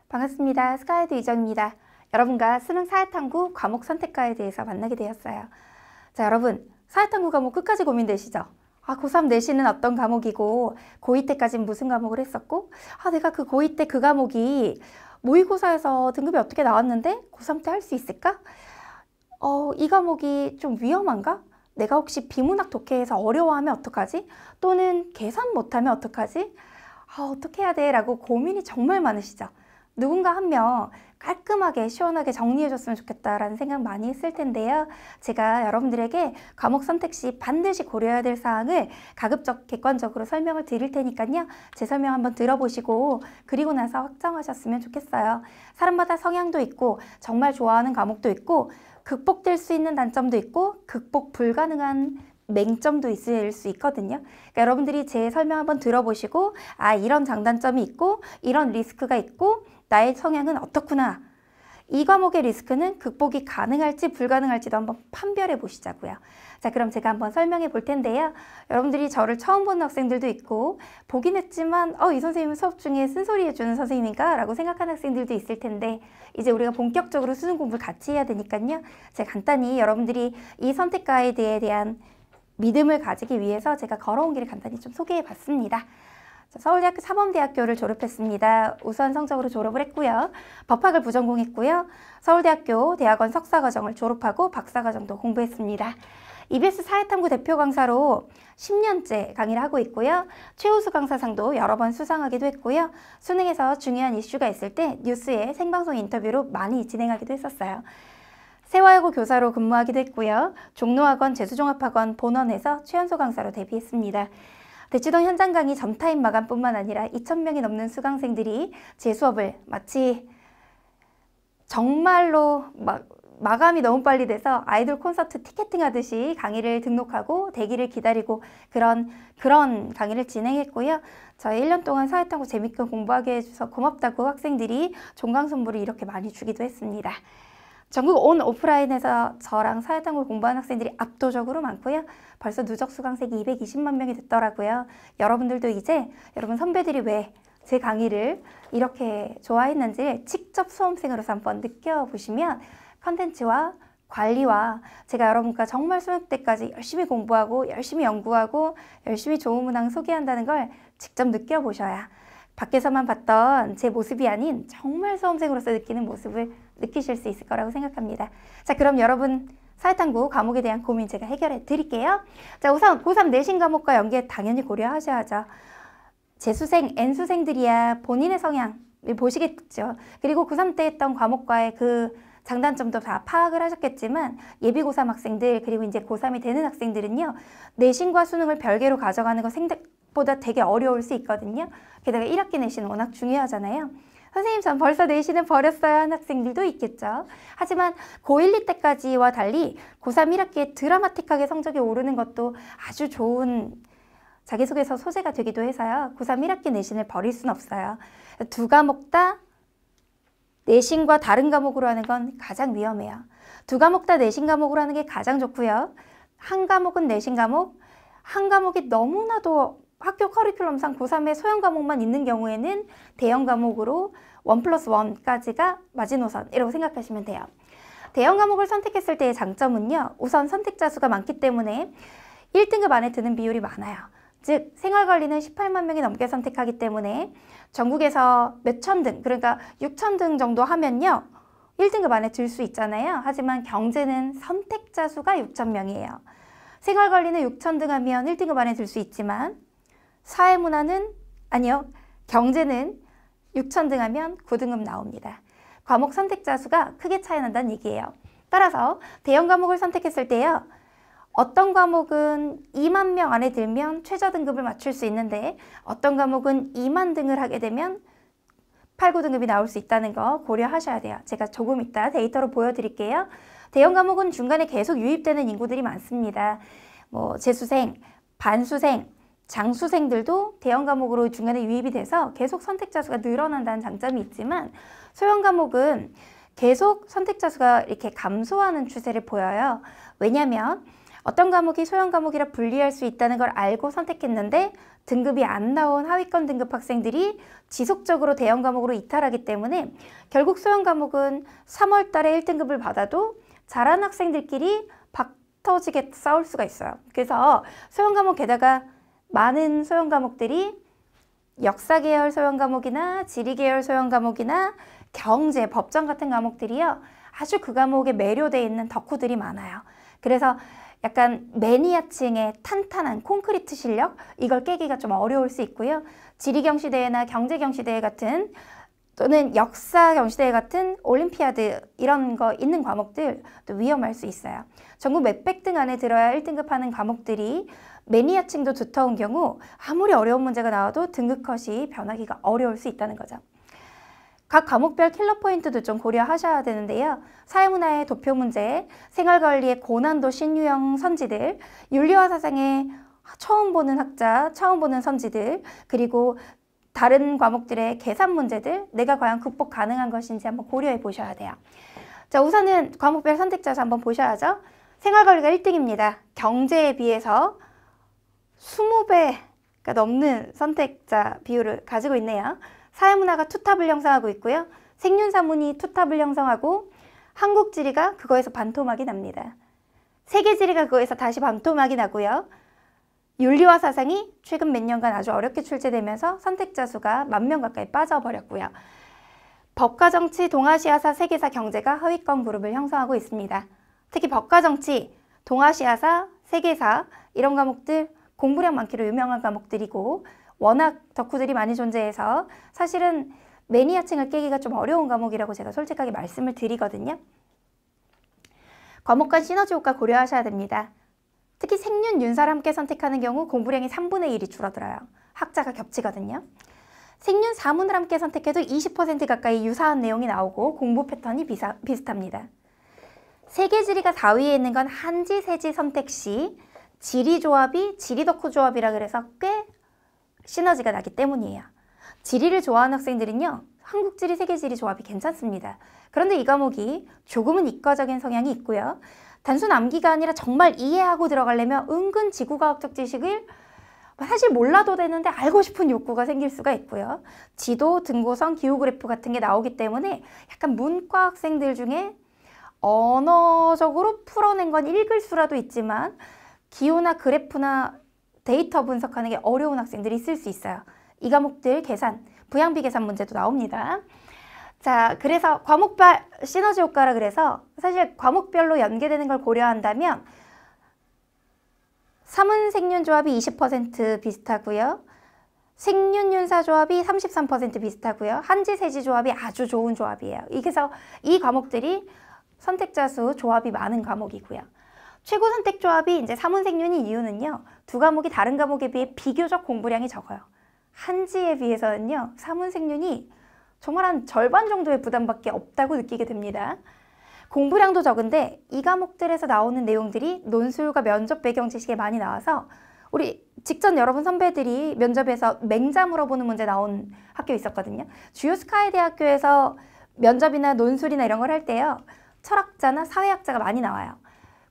반갑습니다. 스카이드 이정입니다. 여러분과 수능 사회탐구 과목 선택과에 대해서 만나게 되었어요. 자, 여러분, 사회탐구 과목 끝까지 고민되시죠? 고3 내신은 어떤 과목이고 고2 때까지는 무슨 과목을 했었고 내가 그 고2 때 그 과목이 모의고사에서 등급이 어떻게 나왔는데 고3 때 할 수 있을까? 이 과목이 좀 위험한가? 내가 혹시 비문학 독해에서 어려워하면 어떡하지? 또는 계산 못하면 어떡하지? 어떻게 해야 돼? 라고 고민이 정말 많으시죠? 누군가 한 명 깔끔하게 시원하게 정리해줬으면 좋겠다라는 생각 많이 했을 텐데요. 제가 여러분들에게 과목 선택 시 반드시 고려해야 될 사항을 가급적 객관적으로 설명을 드릴 테니까요. 제 설명 한번 들어보시고 그리고 나서 확정하셨으면 좋겠어요. 사람마다 성향도 있고 정말 좋아하는 과목도 있고 극복될 수 있는 단점도 있고 극복 불가능한 맹점도 있을 수 있거든요. 그러니까 여러분들이 제 설명 한번 들어보시고 이런 장단점이 있고 이런 리스크가 있고 나의 성향은 어떻구나. 이 과목의 리스크는 극복이 가능할지 불가능할지도 한번 판별해 보시자고요. 자, 그럼 제가 한번 설명해 볼 텐데요. 여러분들이 저를 처음 보는 학생들도 있고 보긴 했지만 이 선생님은 수업 중에 쓴소리 해주는 선생님인가? 라고 생각하는 학생들도 있을 텐데 이제 우리가 본격적으로 수능 공부를 같이 해야 되니까요. 제가 간단히 여러분들이 이 선택과에 대한 믿음을 가지기 위해서 제가 걸어온 길을 간단히 좀 소개해 봤습니다. 서울대학교 사범대학교를 졸업했습니다. 우수한 성적으로 졸업을 했고요. 법학을 부전공했고요. 서울대학교 대학원 석사과정을 졸업하고 박사과정도 공부했습니다. EBS 사회탐구 대표 강사로 10년째 강의를 하고 있고요. 최우수 강사상도 여러 번 수상하기도 했고요. 수능에서 중요한 이슈가 있을 때 뉴스에 생방송 인터뷰로 많이 진행하기도 했었어요. 세화여고 교사로 근무하기도 했고요. 종로학원, 재수종합학원 본원에서 최연소 강사로 데뷔했습니다. 대치동 현장 강의 점타임 마감뿐만 아니라 2,000명이 넘는 수강생들이 제 수업을 마치 정말로 마감이 너무 빨리 돼서 아이돌 콘서트 티켓팅 하듯이 강의를 등록하고 대기를 기다리고 그런 강의를 진행했고요. 저희 1년 동안 사회탐구 재밌게 공부하게 해줘서 고맙다고 학생들이 종강 선물을 이렇게 많이 주기도 했습니다. 전국 온 오프라인에서 저랑 사회탐구 공부하는 학생들이 압도적으로 많고요. 벌써 누적 수강생이 220만 명이 됐더라고요. 여러분들도 이제 여러분 선배들이 왜 제 강의를 이렇게 좋아했는지 직접 수험생으로서 한번 느껴보시면 컨텐츠와 관리와 제가 여러분과 정말 수능 때까지 열심히 공부하고 열심히 연구하고 열심히 좋은 문항 소개한다는 걸 직접 느껴보셔야 밖에서만 봤던 제 모습이 아닌 정말 수험생으로서 느끼는 모습을 느끼실 수 있을 거라고 생각합니다. 자, 그럼 여러분 사회탐구 과목에 대한 고민 제가 해결해 드릴게요. 자, 우선 고3 내신 과목과 연계 당연히 고려하셔야죠. 재수생, N수생들이야 본인의 성향 보시겠죠. 그리고 고3 때 했던 과목과의 그 장단점도 다 파악을 하셨겠지만 예비 고3 학생들 그리고 이제 고3이 되는 학생들은요. 내신과 수능을 별개로 가져가는 거 생각보다 되게 어려울 수 있거든요. 게다가 1학기 내신은 워낙 중요하잖아요. 선생님, 전 벌써 내신을 버렸어요 하는 학생들도 있겠죠. 하지만 고1, 2 때까지와 달리 고3 1학기에 드라마틱하게 성적이 오르는 것도 아주 좋은 자기소개서 소재가 되기도 해서요. 고3 1학기 내신을 버릴 수는 없어요. 두 과목 다 내신과 다른 과목으로 하는 건 가장 위험해요. 두 과목 다 내신 과목으로 하는 게 가장 좋고요. 한 과목은 내신 과목, 한 과목이 너무나도 학교 커리큘럼상 고3의 소형 과목만 있는 경우에는 대형 과목으로 1+1까지가 마지노선이라고 생각하시면 돼요. 대형 과목을 선택했을 때의 장점은요. 우선 선택자 수가 많기 때문에 1등급 안에 드는 비율이 많아요. 즉 생활관리는 18만 명이 넘게 선택하기 때문에 전국에서 몇천 등, 그러니까 6천 등 정도 하면요. 1등급 안에 들 수 있잖아요. 하지만 경제는 선택자 수가 6천 명이에요. 생활관리는 6천 등 하면 1등급 안에 들 수 있지만 사회문화는 아니요. 경제는 6천 등 하면 9등급 나옵니다. 과목 선택자 수가 크게 차이 난다는 얘기예요. 따라서 대형 과목을 선택했을 때요. 어떤 과목은 2만 명 안에 들면 최저 등급을 맞출 수 있는데 어떤 과목은 2만 등을 하게 되면 8, 9등급이 나올 수 있다는 거 고려하셔야 돼요. 제가 조금 이따 데이터로 보여드릴게요. 대형 과목은 중간에 계속 유입되는 인구들이 많습니다. 재수생, 반수생, 장수생들도 대형 과목으로 중간에 유입이 돼서 계속 선택자 수가 늘어난다는 장점이 있지만 소형 과목은 계속 선택자 수가 이렇게 감소하는 추세를 보여요. 왜냐하면 어떤 과목이 소형 과목이라 분리할 수 있다는 걸 알고 선택했는데 등급이 안 나온 하위권 등급 학생들이 지속적으로 대형 과목으로 이탈하기 때문에 결국 소형 과목은 3월 달에 1등급을 받아도 잘하는 학생들끼리 박 터지게 싸울 수가 있어요. 그래서 소형 과목 게다가 많은 소형 과목들이 역사 계열 소형 과목이나 지리 계열 소형 과목이나 경제, 법정 같은 과목들이요. 아주 그 과목에 매료되어 있는 덕후들이 많아요. 그래서 약간 매니아층의 탄탄한 콘크리트 실력, 이걸 깨기가 좀 어려울 수 있고요. 지리경시대회나 경제경시대회 같은 또는 역사경시대회 같은 올림피아드 이런 거 있는 과목들 또 위험할 수 있어요. 전국 몇백 등 안에 들어야 1등급 하는 과목들이 매니아층도 두터운 경우 아무리 어려운 문제가 나와도 등급 컷이 변하기가 어려울 수 있다는 거죠. 각 과목별 킬러 포인트도 좀 고려하셔야 되는데요. 사회문화의 도표 문제, 생활관리의 고난도 신유형 선지들, 윤리와 사상의 처음 보는 학자, 처음 보는 선지들, 그리고 다른 과목들의 계산 문제들, 내가 과연 극복 가능한 것인지 한번 고려해 보셔야 돼요. 자, 우선은 과목별 선택자수 한번 보셔야죠. 생활관리가 1등입니다. 경제에 비해서 20배가 넘는 선택자 비율을 가지고 있네요. 사회문화가 투탑을 형성하고 있고요. 생윤사문이 투탑을 형성하고 한국지리가 그거에서 반토막이 납니다. 세계지리가 그거에서 다시 반토막이 나고요. 윤리와 사상이 최근 몇 년간 아주 어렵게 출제되면서 선택자 수가 10,000명 가까이 빠져버렸고요. 법과 정치, 동아시아사, 세계사, 경제가 하위권 그룹을 형성하고 있습니다. 특히 법과 정치, 동아시아사, 세계사 이런 과목들 공부량 많기로 유명한 과목들이고 워낙 덕후들이 많이 존재해서 사실은 매니아층을 깨기가 좀 어려운 과목이라고 제가 솔직하게 말씀을 드리거든요. 과목 간 시너지 효과 고려하셔야 됩니다. 특히 생윤, 윤사를 함께 선택하는 경우 공부량이 3분의 1이 줄어들어요. 학자가 겹치거든요. 생윤, 사문을 함께 선택해도 20% 가까이 유사한 내용이 나오고 공부 패턴이 비슷합니다. 세계지리가 4위에 있는 건 한지, 세지 선택 시 지리조합이 지리덕후 조합이라 그래서 꽤 시너지가 나기 때문이에요. 지리를 좋아하는 학생들은요. 한국지리, 세계지리 조합이 괜찮습니다. 그런데 이 과목이 조금은 이과적인 성향이 있고요. 단순 암기가 아니라 정말 이해하고 들어가려면 은근 지구과학적 지식을 사실 몰라도 되는데 알고 싶은 욕구가 생길 수가 있고요. 지도, 등고성, 기후그래프 같은 게 나오기 때문에 약간 문과 학생들 중에 언어적으로 풀어낸 건 읽을 수라도 있지만 기호나 그래프나 데이터 분석하는 게 어려운 학생들이 있을 수 있어요. 이 과목들 계산, 부양비 계산 문제도 나옵니다. 자, 그래서 과목별 시너지 효과라 그래서 사실 과목별로 연계되는 걸 고려한다면 사문 생윤 조합이 20% 비슷하고요. 생윤 윤사 조합이 33% 비슷하고요. 한지 세지 조합이 아주 좋은 조합이에요. 그래서 이 과목들이 선택자 수 조합이 많은 과목이고요. 최고 선택 조합이 이제 사문생윤인 이유는요. 두 과목이 다른 과목에 비해 비교적 공부량이 적어요. 한지에 비해서는요. 사문생윤이 정말 한 절반 정도의 부담밖에 없다고 느끼게 됩니다. 공부량도 적은데 이 과목들에서 나오는 내용들이 논술과 면접 배경 지식에 많이 나와서 우리 직전 여러분 선배들이 면접에서 맹자 물어보는 문제 나온 학교 있었거든요. 주요 스카이 대학교에서 면접이나 논술이나 이런 걸 할 때요. 철학자나 사회학자가 많이 나와요.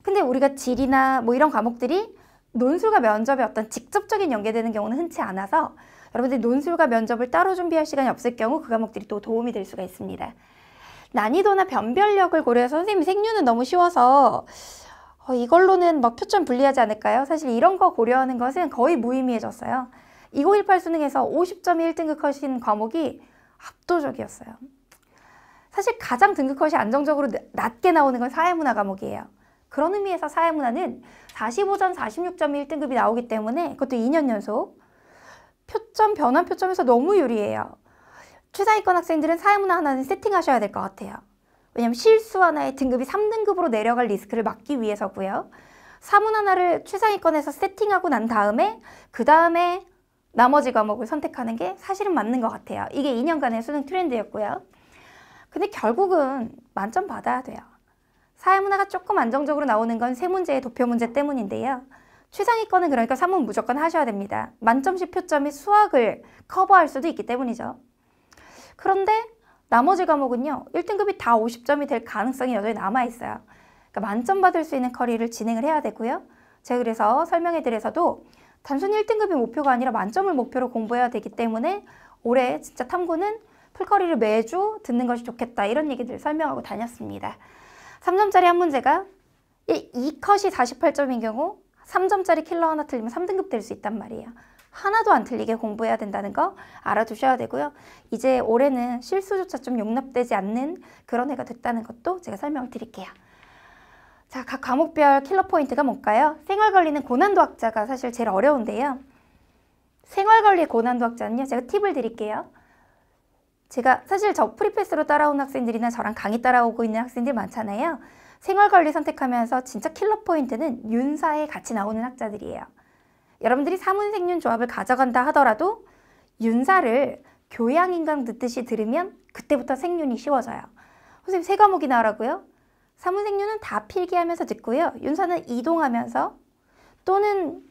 근데 우리가 지리나 뭐 이런 과목들이 논술과 면접에 어떤 직접적인 연계되는 경우는 흔치 않아서 여러분들이 논술과 면접을 따로 준비할 시간이 없을 경우 그 과목들이 또 도움이 될 수가 있습니다. 난이도나 변별력을 고려해서 선생님 생윤은 너무 쉬워서 이걸로는 막 표점 불리하지 않을까요? 사실 이런 거 고려하는 것은 거의 무의미해졌어요. 2018 수능에서 50점이 1등급 컷인 과목이 압도적이었어요. 사실 가장 등급 컷이 안정적으로 낮게 나오는 건 사회문화 과목이에요. 그런 의미에서 사회문화는 45점, 46점이 1등급이 나오기 때문에 그것도 2년 연속 표점, 변환 표점에서 너무 유리해요. 최상위권 학생들은 사회문화 하나는 세팅하셔야 될 것 같아요. 왜냐하면 실수 하나에 등급이 3등급으로 내려갈 리스크를 막기 위해서고요. 사문 하나를 최상위권에서 세팅하고 난 다음에 그 다음에 나머지 과목을 선택하는 게 사실은 맞는 것 같아요. 이게 2년간의 수능 트렌드였고요. 근데 결국은 만점 받아야 돼요. 사회문화가 조금 안정적으로 나오는 건 세 문제의 도표 문제 때문인데요. 최상위권은 그러니까 3문 무조건 하셔야 됩니다. 만점씩 표점이 수학을 커버할 수도 있기 때문이죠. 그런데 나머지 과목은요. 1등급이 다 50점이 될 가능성이 여전히 남아있어요. 그러니까 만점 받을 수 있는 커리를 진행을 해야 되고요. 제가 그래서 설명해드려서도 단순히 1등급이 목표가 아니라 만점을 목표로 공부해야 되기 때문에 올해 진짜 탐구는 풀커리를 매주 듣는 것이 좋겠다 이런 얘기들 설명하고 다녔습니다. 3점짜리 한 문제가 2컷이 48점인 경우 3점짜리 킬러 하나 틀리면 3등급 될 수 있단 말이에요. 하나도 안 틀리게 공부해야 된다는 거 알아두셔야 되고요. 이제 올해는 실수조차 좀 용납되지 않는 그런 해가 됐다는 것도 제가 설명을 드릴게요. 자, 각 과목별 킬러 포인트가 뭘까요? 생활관리는 고난도 학자가 사실 제일 어려운데요. 생활관리 고난도 학자는요, 제가 팁을 드릴게요. 제가 사실 저 프리패스로 따라온 학생들이나 저랑 강의 따라오고 있는 학생들 많잖아요. 생활관리 선택하면서 진짜 킬러 포인트는 윤사에 같이 나오는 학자들이에요. 여러분들이 사문생윤 조합을 가져간다 하더라도 윤사를 교양인강 듣듯이 들으면 그때부터 생윤이 쉬워져요. 선생님 3과목이 나오라고요? 사문생윤은 다 필기하면서 듣고요. 윤사는 이동하면서 또는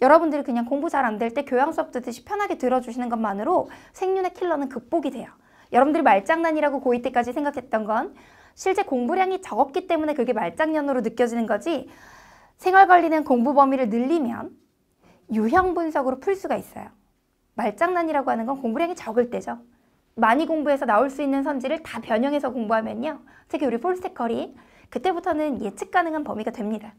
여러분들이 그냥 공부 잘 안 될 때 교양 수업 듣듯이 편하게 들어주시는 것만으로 생윤의 킬러는 극복이 돼요. 여러분들이 말장난이라고 고2 때까지 생각했던 건 실제 공부량이 적었기 때문에 그게 말장난으로 느껴지는 거지, 생활관리는 공부 범위를 늘리면 유형 분석으로 풀 수가 있어요. 말장난이라고 하는 건 공부량이 적을 때죠. 많이 공부해서 나올 수 있는 선지를 다 변형해서 공부하면요, 특히 우리 폴스테커리 그때부터는 예측 가능한 범위가 됩니다.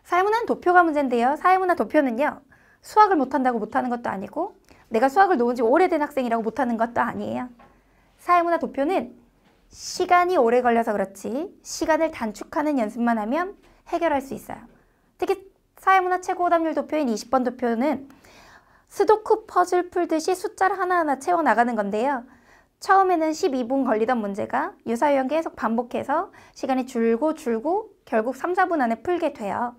사회문화는 도표가 문제인데요. 사회문화 도표는요, 수학을 못한다고 못하는 것도 아니고 내가 수학을 놓은 지 오래된 학생이라고 못하는 것도 아니에요. 사회문화 도표는 시간이 오래 걸려서 그렇지 시간을 단축하는 연습만 하면 해결할 수 있어요. 특히 사회문화 최고 오답률 도표인 20번 도표는 스도쿠 퍼즐 풀듯이 숫자를 하나하나 채워나가는 건데요. 처음에는 12분 걸리던 문제가 유사유형 계속 반복해서 시간이 줄고 결국 3, 4분 안에 풀게 돼요.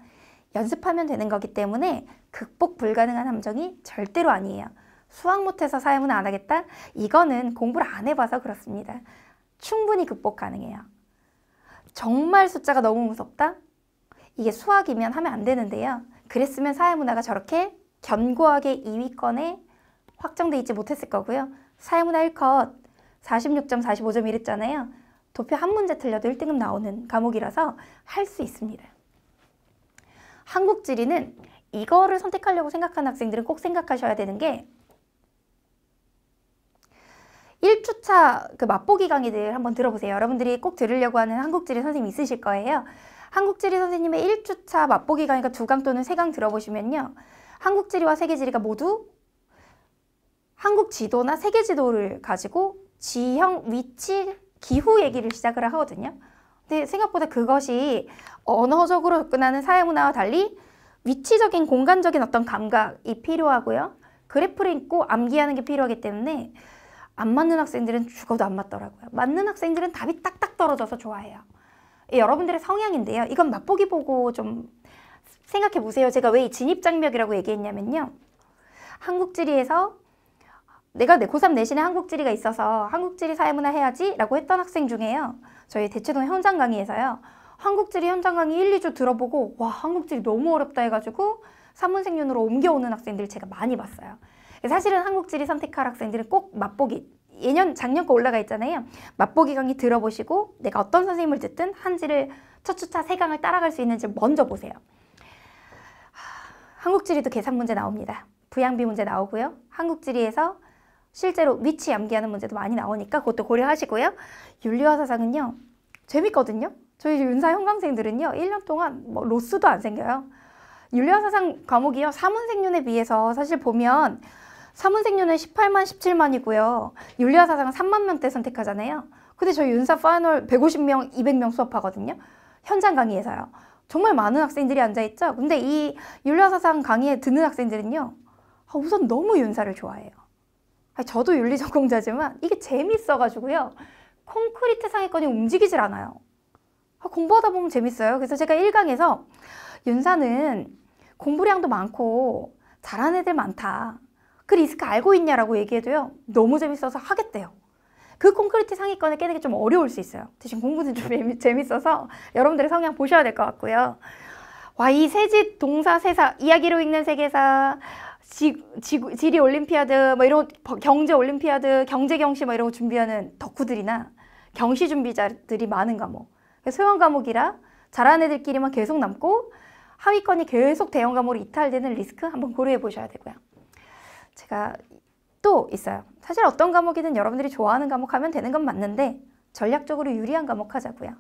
연습하면 되는 거기 때문에 극복 불가능한 함정이 절대로 아니에요. 수학 못해서 사회문화 안 하겠다? 이거는 공부를 안 해봐서 그렇습니다. 충분히 극복 가능해요. 정말 숫자가 너무 무섭다? 이게 수학이면 하면 안 되는데요. 그랬으면 사회문화가 저렇게 견고하게 2위권에 확정돼 있지 못했을 거고요. 사회문화 1컷 46점, 45점 이랬잖아요. 도표 한 문제 틀려도 1등급 나오는 과목이라서 할 수 있습니다. 한국지리는 이거를 선택하려고 생각하는 학생들은 꼭 생각하셔야 되는 게 1주차 그 맛보기 강의들 한번 들어보세요. 여러분들이 꼭 들으려고 하는 한국지리 선생님 있으실 거예요. 한국지리 선생님의 1주차 맛보기 강의가 2강 또는 3강 들어보시면요, 한국지리와 세계지리가 모두 한국 지도나 세계 지도를 가지고 지형, 위치, 기후 얘기를 시작을 하거든요. 근데 생각보다 그것이 언어적으로 접근하는 사회문화와 달리 위치적인 공간적인 어떤 감각이 필요하고요. 그래프를 읽고 암기하는 게 필요하기 때문에 안 맞는 학생들은 죽어도 안 맞더라고요. 맞는 학생들은 답이 딱딱 떨어져서 좋아해요. 여러분들의 성향인데요. 이건 맛보기 보고 좀 생각해 보세요. 제가 왜 이 진입장벽이라고 얘기했냐면요, 한국지리에서 내가 고3 내신에 한국지리가 있어서 한국지리 사회문화 해야지 라고 했던 학생 중에요, 저희 대치동 현장 강의에서요, 한국지리 현장 강의 1, 2주 들어보고 와 한국지리 너무 어렵다 해가지고 사문생윤으로 옮겨오는 학생들 제가 많이 봤어요. 사실은 한국지리 선택할 학생들은 꼭 맛보기, 작년 거 올라가 있잖아요. 맛보기 강의 들어보시고 내가 어떤 선생님을 듣든 한지를 첫 주차 3강을 따라갈 수 있는지 먼저 보세요. 한국지리도 계산 문제 나옵니다. 부양비 문제 나오고요. 한국지리에서 실제로 위치 암기하는 문제도 많이 나오니까 그것도 고려하시고요. 윤리와 사상은요, 재밌거든요. 저희 윤사 현강생들은요 1년 동안 뭐 로스도 안 생겨요. 윤리와 사상 과목이요, 사문생윤에 비해서 사실 보면 사문생윤은 18만, 17만이고요. 윤리와 사상은 3만 명대 선택하잖아요. 근데 저희 윤사 파이널 150명, 200명 수업하거든요. 현장 강의에서요. 정말 많은 학생들이 앉아있죠. 근데 이 윤리와 사상 강의에 듣는 학생들은요, 우선 너무 윤사를 좋아해요. 저도 윤리 전공자지만 이게 재밌어가지고요, 콘크리트 상위권이 움직이질 않아요. 공부하다 보면 재밌어요. 그래서 제가 1강에서 윤사는 공부량도 많고 잘하는 애들 많다, 그 리스크 알고 있냐라고 얘기해도요, 너무 재밌어서 하겠대요. 그 콘크리트 상위권을 깨는 게 좀 어려울 수 있어요. 대신 공부는 좀 재밌어서 여러분들의 성향 보셔야 될 것 같고요. 와, 이 세짓, 동사, 세사, 이야기로 읽는 세계사, 지리 올림피아드, 뭐 이런 경제 올림피아드, 경제 경시 뭐 이런 거 준비하는 덕후들이나 경시 준비자들이 많은 과목. 소형 과목이라 잘하는 애들끼리만 계속 남고 하위권이 계속 대형 과목으로 이탈되는 리스크 한번 고려해 보셔야 되고요. 제가 또 있어요. 사실 어떤 과목이든 여러분들이 좋아하는 과목 하면 되는 건 맞는데 전략적으로 유리한 과목 하자고요.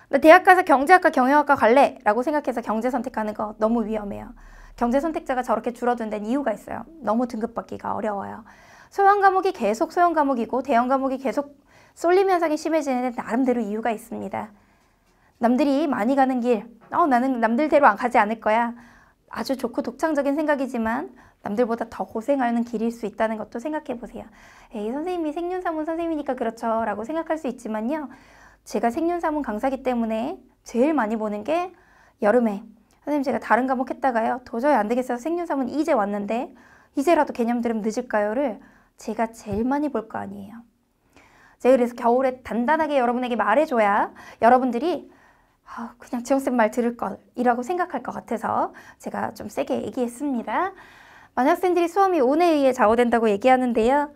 나 대학 가서 경제학과 경영학과 갈래 라고 생각해서 경제 선택하는 거 너무 위험해요. 경제 선택자가 저렇게 줄어든 데는 이유가 있어요. 너무 등급 받기가 어려워요. 소형 과목이 계속 소형 과목이고 대형 과목이 계속 쏠림 현상이 심해지는 데 나름대로 이유가 있습니다. 남들이 많이 가는 길, 나는 남들대로 안 가지 않을 거야. 아주 좋고 독창적인 생각이지만 남들보다 더 고생하는 길일 수 있다는 것도 생각해 보세요. 에이, 선생님이 생윤사문 선생님이니까 그렇죠 라고 생각할 수 있지만요. 제가 생윤사문 강사기 때문에 제일 많이 보는 게 여름에 선생님 제가 다른 과목 했다가요. 도저히 안 되겠어서 생윤사문 이제 왔는데 이제라도 개념 들으면 늦을까요를 제가 제일 많이 볼 거 아니에요. 제가 그래서 겨울에 단단하게 여러분에게 말해줘야 여러분들이 그냥 지영쌤 말 들을 걸 이라고 생각할 것 같아서 제가 좀 세게 얘기했습니다. 많은 학생들이 수험이 운에 의해 좌우된다고 얘기하는데요.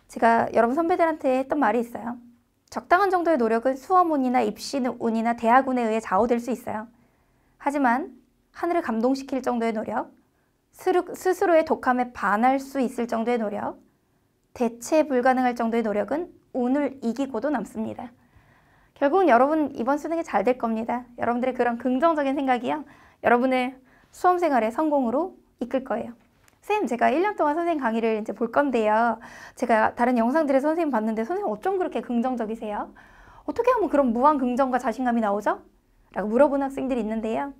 제가 여러분 선배들한테 했던 말이 있어요. 적당한 정도의 노력은 수험운이나 입시운이나 대학운에 의해 좌우될 수 있어요. 하지만 하늘을 감동시킬 정도의 노력, 스스로의 독함에 반할 수 있을 정도의 노력, 대체 불가능할 정도의 노력은 운을 이기고도 남습니다. 결국은 여러분 이번 수능에 잘 될 겁니다. 여러분들의 그런 긍정적인 생각이요. 여러분의 수험생활의 성공으로 이끌 거예요. 선생님 제가 1년 동안 선생님 강의를 이제 볼 건데요. 제가 다른 영상들에서 선생님 봤는데 선생님 어쩜 그렇게 긍정적이세요? 어떻게 하면 그런 무한 긍정과 자신감이 나오죠? 라고 물어보는 학생들이 있는데요.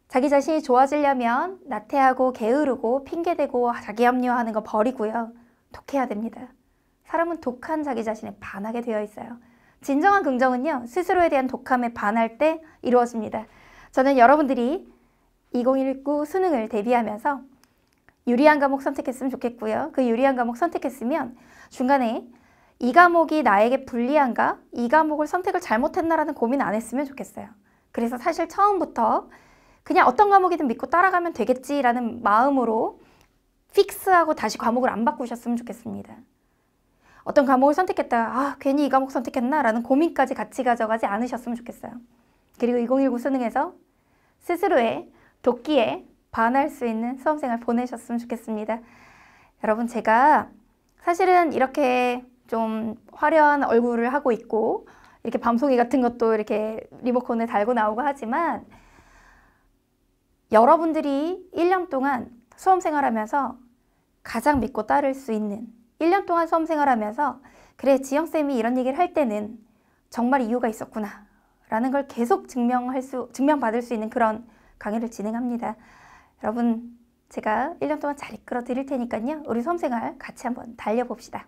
자기 자신이 좋아지려면 나태하고 게으르고 핑계대고 자기 합리화하는 거 버리고요. 독해야 됩니다. 사람은 독한 자기 자신에 반하게 되어 있어요. 진정한 긍정은요. 스스로에 대한 독함에 반할 때 이루어집니다. 저는 여러분들이 2019 수능을 대비하면서 유리한 과목 선택했으면 좋겠고요. 그 유리한 과목 선택했으면 중간에 이 과목이 나에게 불리한가? 이 과목을 선택을 잘못했나라는 고민 안 했으면 좋겠어요. 그래서 사실 처음부터 그냥 어떤 과목이든 믿고 따라가면 되겠지라는 마음으로 픽스하고 다시 과목을 안 바꾸셨으면 좋겠습니다. 어떤 과목을 선택했다가 괜히 이 과목 선택했나? 라는 고민까지 같이 가져가지 않으셨으면 좋겠어요. 그리고 2019 수능에서 스스로의 독기에 반할 수 있는 수험생활 보내셨으면 좋겠습니다. 여러분 제가 사실은 이렇게 좀 화려한 얼굴을 하고 있고 이렇게 밤송이 같은 것도 이렇게 리모컨에 달고 나오고 하지만 여러분들이 1년 동안 수험생활하면서 가장 믿고 따를 수 있는 1년 동안 수험생활하면서 그래 지영쌤이 이런 얘기를 할 때는 정말 이유가 있었구나 라는 걸 계속 증명받을 수 있는 그런 강의를 진행합니다. 여러분 제가 1년 동안 잘 이끌어 드릴 테니까요. 우리 수험생활 같이 한번 달려봅시다.